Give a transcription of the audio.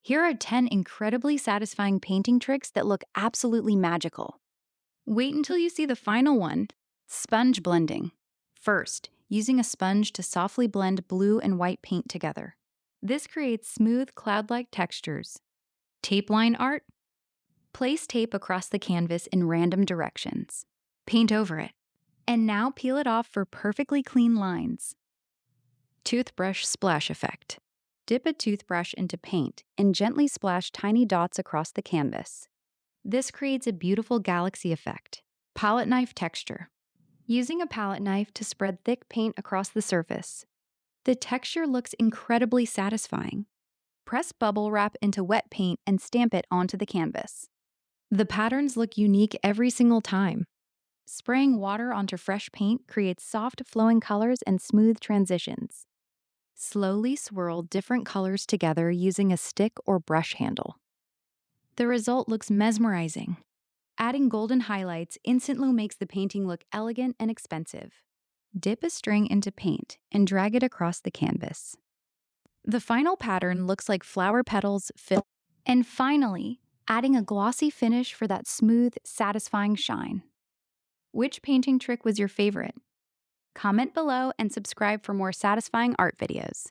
Here are 10 incredibly satisfying painting tricks that look absolutely magical. Wait until you see the final one. Sponge blending. First, using a sponge to softly blend blue and white paint together. This creates smooth, cloud-like textures. Tape line art. Place tape across the canvas in random directions. Paint over it. And now peel it off for perfectly clean lines. Toothbrush splash effect. Dip a toothbrush into paint and gently splash tiny dots across the canvas. This creates a beautiful galaxy effect. Palette knife texture. Using a palette knife to spread thick paint across the surface. The texture looks incredibly satisfying. Press bubble wrap into wet paint and stamp it onto the canvas. The patterns look unique every single time. Spraying water onto fresh paint creates soft, flowing colors and smooth transitions. Slowly swirl different colors together using a stick or brush handle. The result looks mesmerizing. Adding golden highlights instantly makes the painting look elegant and expensive. Dip a string into paint and drag it across the canvas. The final pattern looks like flower petals filled. And finally, adding a glossy finish for that smooth, satisfying shine. Which painting trick was your favorite? Comment below and subscribe for more satisfying art videos.